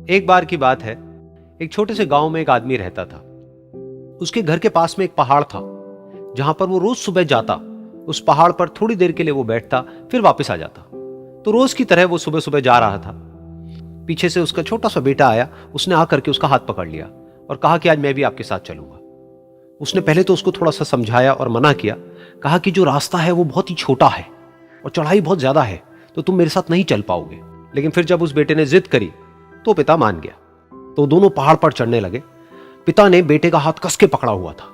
एक बार की बात है, एक छोटे से गांव में एक आदमी रहता था। उसके घर के पास में एक पहाड़ था, जहां पर वो रोज सुबह जाता। उस पहाड़ पर थोड़ी देर के लिए वो बैठता, फिर वापस आ जाता। तो रोज की तरह वो सुबह सुबह जा रहा था। पीछे से उसका छोटा सा बेटा आया। उसने आकर के उसका हाथ पकड़ लिया और कहा कि आज मैं भी आपके साथ चलूंगा। उसने पहले तो उसको थोड़ा सा समझाया और मना किया। कहा कि जो रास्ता है वो बहुत ही छोटा है और चढ़ाई बहुत ज्यादा है, तो तुम मेरे साथ नहीं चल पाओगे। लेकिन फिर जब उस बेटे ने जिद करी तो पिता मान गया। तो दोनों पहाड़ पर चढ़ने लगे। पिता ने बेटे का हाथ कस के पकड़ा हुआ था।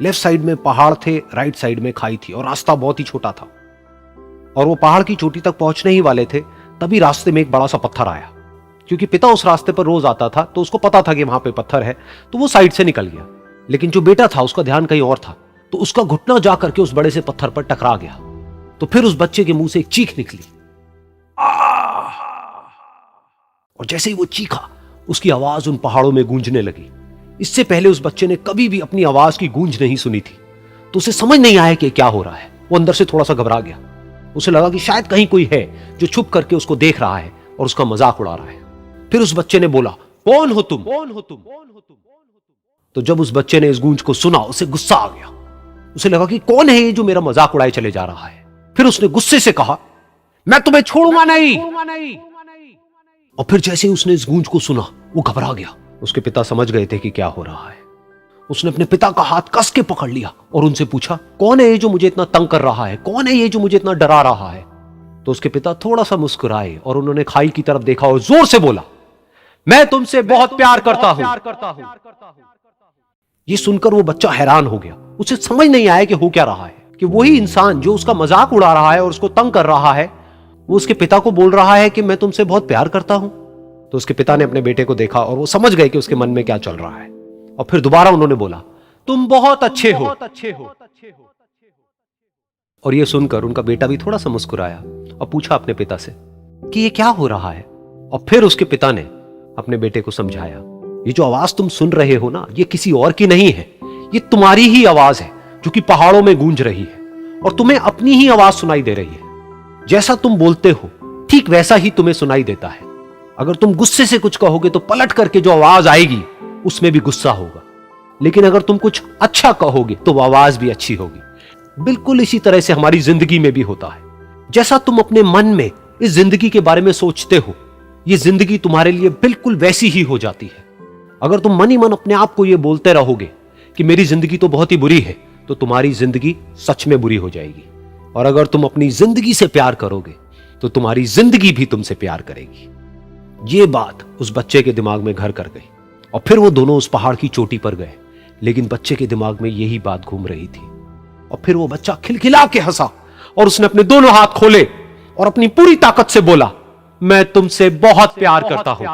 लेफ्ट साइड में पहाड़ थे, राइट साइड में खाई थी और रास्ता बहुत ही छोटा था। और वो पहाड़ की चोटी तक पहुंचने ही वाले थे, तभी रास्ते में एक बड़ा सा पत्थर आया। क्योंकि पिता उस रास्ते पर रोज आता था, तो उसको पता था कि वहां पे पत्थर है, तो वो साइड से निकल गया। लेकिन जो बेटा था उसका ध्यान कहीं और था, तो उसका घुटना जा करके उस बड़े से पत्थर पर टकरा गया। तो फिर उस बच्चे के मुंह से एक चीख निकली। और जैसे ही वो चीखा, उसकी आवाज उन पहाड़ों में गूंजने लगी। इससे पहले उस बच्चे ने कभी भी अपनी आवाज की गूंज नहीं सुनी थी, तो उसे समझ नहीं आया कि क्या हो रहा है। वो अंदर से थोड़ा सा घबरा गया। उसे लगा कि शायद कहीं कोई है जो छुप करके उसको देख रहा है और उसका मजाक उड़ा रहा है। फिर उस बच्चे ने बोला, कौन हो तुम? कौन हो तुम? तो जब उस बच्चे ने इस गूंज को सुना, उसे गुस्सा आ गया। उसे लगा कि कौन है ये जो मेरा मजाक उड़ाए चले जा रहा है। फिर उसने गुस्से से कहा, मैं तुम्हें छोड़ूंगा नहीं। और फिर जैसे ही उसने इस गूंज को सुना, वो घबरा गया। उसके पिता समझ गए थे कि क्या हो रहा है। उसने अपने पिता का हाथ कस के पकड़ लिया और उनसे पूछा, कौन है ये जो मुझे इतना तंग कर रहा है? कौन है ये जो मुझे इतना डरा रहा है? तो उसके पिता थोड़ा सा मुस्कुराए और उन्होंने खाई की तरफ देखा और जोर से बोला, मैं तुमसे बहुत प्यार करता हूं। ये सुनकर वो बच्चा हैरान हो गया। उसे समझ नहीं आया कि हो क्या रहा है, कि वही इंसान जो उसका मजाक उड़ा रहा है और उसको तंग कर रहा है, वो उसके पिता को बोल रहा है कि मैं तुमसे बहुत प्यार करता हूं। तो उसके पिता ने अपने बेटे को देखा और वो समझ गए कि उसके मन में क्या चल रहा है। और फिर दोबारा उन्होंने बोला, तुम बहुत अच्छे हो। और ये सुनकर उनका बेटा भी थोड़ा सा मुस्कुराया और पूछा अपने पिता से कि ये क्या हो रहा है। और फिर उसके पिता ने अपने बेटे को समझाया, ये जो आवाज तुम सुन रहे हो ना, ये किसी और की नहीं है, ये तुम्हारी ही आवाज है जो कि पहाड़ों में गूंज रही है। और तुम्हें अपनी ही आवाज सुनाई दे रही है। जैसा तुम बोलते हो ठीक वैसा ही तुम्हें सुनाई देता है। अगर तुम गुस्से से कुछ कहोगे तो पलट करके जो आवाज आएगी उसमें भी गुस्सा होगा। लेकिन अगर तुम कुछ अच्छा कहोगे तो वो आवाज भी अच्छी होगी। बिल्कुल इसी तरह से हमारी जिंदगी में भी होता है। जैसा तुम अपने मन में इस जिंदगी के बारे में सोचते हो, ये जिंदगी तुम्हारे लिए बिल्कुल वैसी ही हो जाती है। अगर तुम मन ही मन अपने आप को ये बोलते रहोगे कि मेरी जिंदगी तो बहुत ही बुरी है, तो तुम्हारी जिंदगी सच में बुरी हो जाएगी। और अगर तुम अपनी जिंदगी से प्यार करोगे तो तुम्हारी जिंदगी भी तुमसे प्यार करेगी। ये बात उस बच्चे के दिमाग में घर कर गई और फिर वो दोनों उस पहाड़ की चोटी पर गए। लेकिन बच्चे के दिमाग में यही बात घूम रही थी। और फिर वो बच्चा खिलखिला के हंसा और उसने अपने दोनों हाथ खोले और अपनी पूरी ताकत से बोला, मैं तुमसे बहुत प्यार करता हूं।